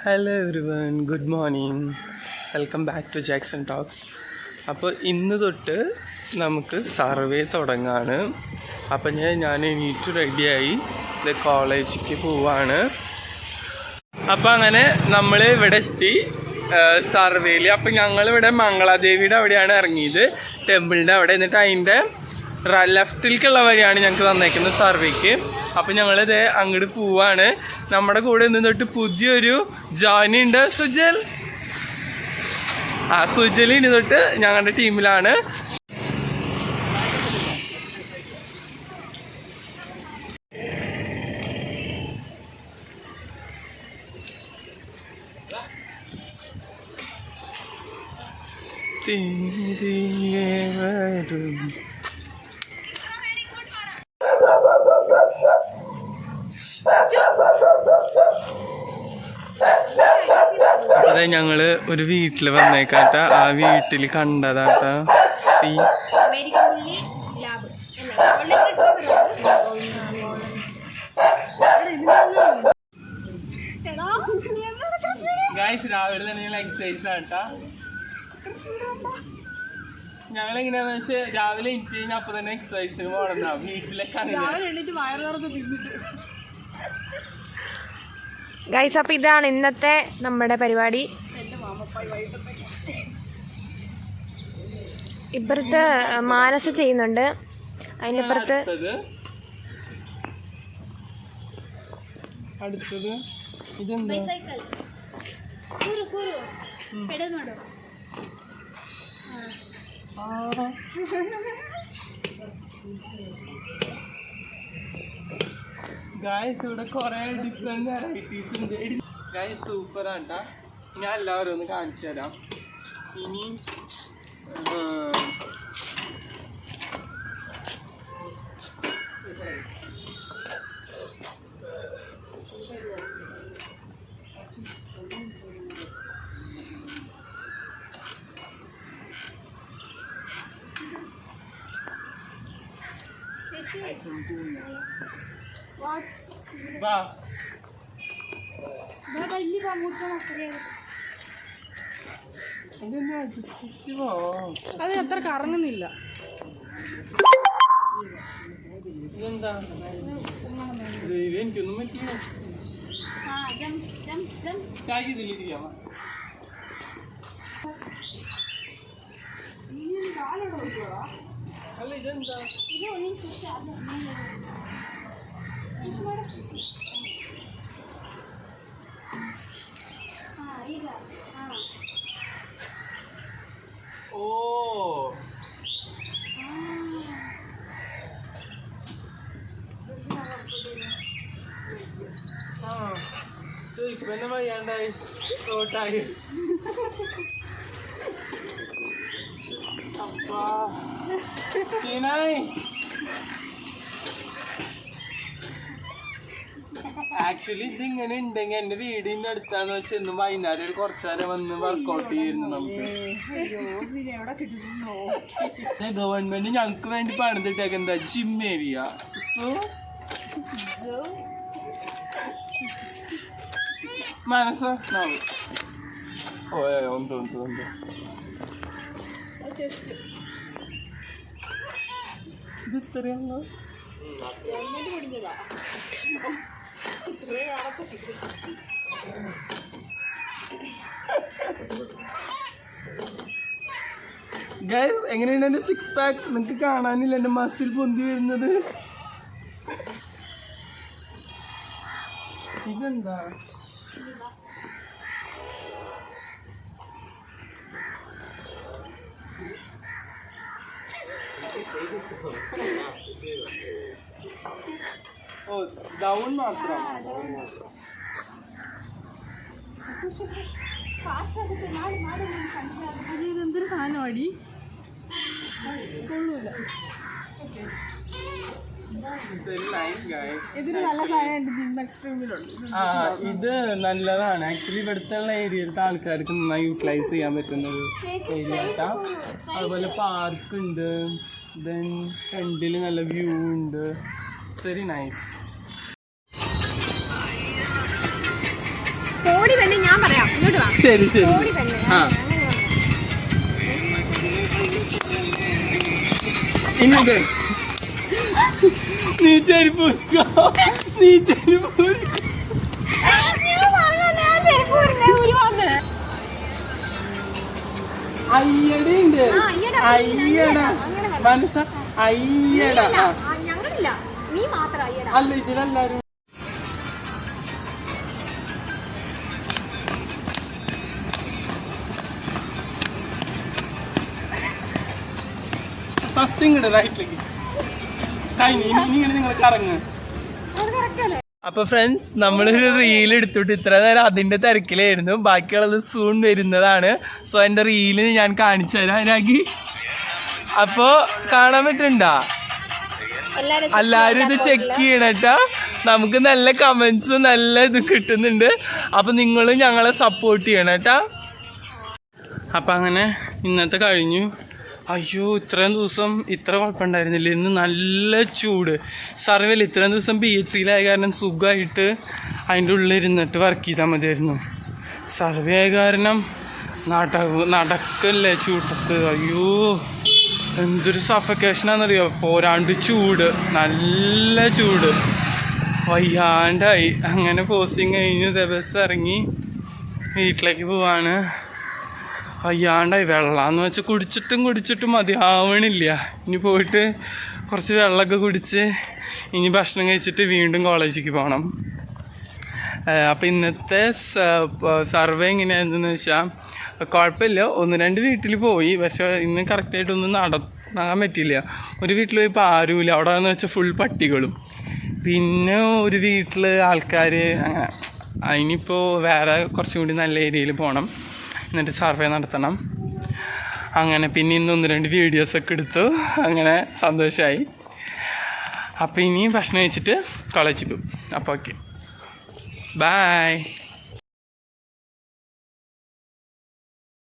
Hello everyone, good morning. Welcome back to Jackson talks. അപ്പോൾ ഇന്ന് തൊട്ട് നമുക്ക് സർവേ തുടങ്ങാണ്. അപ്പം ഞാൻ എണീറ്റ് റെഡിയായി കോളേജിലേക്ക് പോവാണ്. അപ്പം അങ്ങനെ നമ്മൾ ഇവിടെ എത്തി സർവേയിൽ. അപ്പം ഞങ്ങളിവിടെ മംഗളാദേവിയുടെ അവിടെയാണ് ഇറങ്ങിയത്, ടെമ്പിളിൻ്റെ അവിടെ. എന്നിട്ട് അതിൻ്റെ ലെഫ്റ്റിലേക്കുള്ള വഴിയാണ് ഞങ്ങൾക്ക് തന്നേക്കുന്നത് സർവേക്ക്. അപ്പം ഞങ്ങളിത് അങ്ങോട്ട് പോവാണ്. നമ്മുടെ കൂടെ ഇന്ന് തൊട്ട് പുതിയൊരു ജോയിൻ ഉണ്ട്, സുജൽ. സുജൽ ഇനി തൊട്ട് ഞങ്ങളുടെ ടീമിലാണ്. അതെ, ഞങ്ങള് ഒരു വീട്ടിൽ വന്നേക്കാട്ട. ആ വീട്ടിൽ കണ്ടതാട്ട. രാവിലെ തന്നെ ഞങ്ങൾ എക്സസൈസ് ആട്ടാ. ഞങ്ങളെങ്ങനെയാന്ന് വെച്ചാൽ രാവിലെ എനിക്ക് കഴിഞ്ഞാൽ അപ്പൊ തന്നെ എക്സസൈസിന് പോകണം. വീട്ടിലേക്ക് ഗൈസ്, അപ്പോൾ ഇതാണ് ഇന്നത്തെ നമ്മുടെ പരിപാടി. ഇപ്പുറത്ത് മാനസ ചെയ്യുന്നുണ്ട്, അതിൻ്റെ ഇപ്പുറത്ത് അടുത്തത് ഇതെന്താ? ഗായ്സ്, ഇവിടെ കുറെ ഡിഫറെന്റ് വെറൈറ്റീസ് ഉണ്ട്. ഗായ്സ് സൂപ്പറാണ് കേട്ടോ. ഞാൻ എല്ലാവരും ഒന്ന് കാണിച്ചു തരാം. ഇനി അത് അത്ര കറങ്ങുന്നില്ല. ഇതെന്താ? എനിക്കൊന്നും പറ്റില്ല. അല്ല, ഇതെന്താ? ഓ, ഇപ്പൊ തന്നെ വയ്യാണ്ടായി ഷോട്ടായി. അപ്പാ ആക്ച്വലി ഇതിങ്ങനെ ഉണ്ടെങ്കിൽ എന്റെ വീടിന്റെ അടുത്താന്ന് വെച്ചാൽ ഇന്ന് വൈകുന്നേരം ഒരു കുറച്ചു നേരം വന്ന് വർക്കൗട്ട് ചെയ്യുന്നു. നമുക്ക് ഗവൺമെന്റ് ഞങ്ങൾക്ക് വേണ്ടി പണിതിട്ടേക്ക് എന്താ ജിം ഏരിയ. സോ മനസ്സോ ഒന്ന് ഇത് ഇത്രയാണോ? ഗൈസ്, എങ്ങനെയുണ്ട് എന്റെ 6 പാക്ക്? നിങ്ങൾക്ക് കാണാനില്ല എന്റെ മസിൽ പൊന്തി വരുന്നത്. ഇതെന്താ? ഓ, ഡൗൺ മാത്രം. ഇതെന്തൊരു സാധനം അടി കൊള്ളൂല. ഇതിന് നല്ല സാധനം എക്സ്ട്രീമിലുണ്ട്. ഇത് നല്ലതാണ് ആക്ച്വലി. ഇവിടുത്തെ ഏരിയയിലത്തെ ആൾക്കാർക്ക് നന്നായി യൂട്ടിലൈസ് ചെയ്യാൻ പറ്റുന്ന ഒരു ഏരിയ ആട്ടാ. അതുപോലെ പാർക്ക് ഉണ്ട്, ദെൻ ഫ്രണ്ടിൽ നല്ല വ്യൂ ഉണ്ട്. Very nice. ഞാൻ ശരി ശരി ആ ഇന്നത് നീ ചെരുപ്പ് നീ ചെരുപ്പ് അയ്യടുണ്ട് അയ്യട മനസ്സ അയ്യട അല്ല ഇതിലെല്ലാരും ഫസ്റ്റ് ഇങ്ങോട്ട് റൈറ്റിലേക്ക് ഇങ്ങനെ നിങ്ങൾ കറങ്ങ്. അപ്പൊ ഫ്രണ്ട്സ് നമ്മളൊരു റീൽ എടുത്തിട്ട് ഇത്ര നേരം അതിന്റെ തിരക്കിലായിരുന്നു. ബാക്കിയുള്ളത് സൂൺ വരുന്നതാണ്. സോ എന്റെ റീല് ഞാൻ കാണിച്ചു തരാം അതിനാക്കി. അപ്പൊ കാണാൻ പറ്റണ്ടാ? എല്ലാരും ഇത് ചെക്ക് ചെയ്യണട്ടാ. നമുക്ക് നല്ല കമന്റ്സും നല്ല ഇത് കിട്ടുന്നുണ്ട്. അപ്പൊ നിങ്ങളും ഞങ്ങളെ സപ്പോർട്ട് ചെയ്യണട്ടാ. അപ്പൊ അങ്ങനെ ഇന്നത്തെ കഴിഞ്ഞു. അയ്യോ ഇത്രയും ദിവസം ഇത്ര കുഴപ്പമുണ്ടായിരുന്നില്ല. ഇന്ന് നല്ല ചൂട്. സർവേയിൽ ഇത്രയും ദിവസം PHCയിലായ കാരണം സുഖമായിട്ട് അതിൻ്റെ ഉള്ളിലിരുന്നിട്ട് വർക്ക് ചെയ്താൽ മതിയായിരുന്നു. സർവേ ആയ കാരണം നടക്കല്ലേ ചൂട്ടത്ത്. അയ്യോ എന്തൊരു സഫക്കേഷനാണെന്നറിയോ. പോരാണ്ട് ചൂട്, നല്ല ചൂട്, വയ്യാണ്ടായി. അങ്ങനെ പോസ്റ്റിങ് കഴിഞ്ഞ് ബസ് ഇറങ്ങി വീട്ടിലേക്ക് പോവാണ്. വയ്യാണ്ടായി. വെള്ളമെന്ന് വെച്ചാൽ കുടിച്ചിട്ടും മതിയാവണില്ല. ഇനി പോയിട്ട് കുറച്ച് വെള്ളമൊക്കെ കുടിച്ച് ഇനി ഭക്ഷണം കഴിച്ചിട്ട് വീണ്ടും കോളേജിലേക്ക് പോകണം. അപ്പോൾ ഇന്നത്തെ സർവേ എങ്ങനെയാണെന്ന് വെച്ചാൽ കുഴപ്പമില്ല. 1-2 വീട്ടിൽ പോയി. പക്ഷേ ഇന്ന് കറക്റ്റായിട്ടൊന്നും നടത്താൻ പറ്റില്ല. ഒരു വീട്ടിൽ പോയി ഇപ്പോൾ ആരുമില്ല. അവിടെ എന്ന് വെച്ചാൽ ഫുൾ പട്ടികളും. പിന്നെ ഒരു വീട്ടിൽ ആൾക്കാർ അങ്ങനെ. അതിനിപ്പോൾ വേറെ കുറച്ചും കൂടി നല്ല ഏരിയയിൽ പോകണം. എന്നിട്ട് സർവേ നടത്തണം. അങ്ങനെ പിന്നെ ഇന്ന് 1-2 വീഡിയോസൊക്കെ എടുത്തു. അങ്ങനെ സന്തോഷമായി. അപ്പോൾ ഇനി ഭക്ഷണം കഴിച്ചിട്ട് കോളേജിൽ പോകും. അപ്പോൾ ഓക്കെ, ബൈ.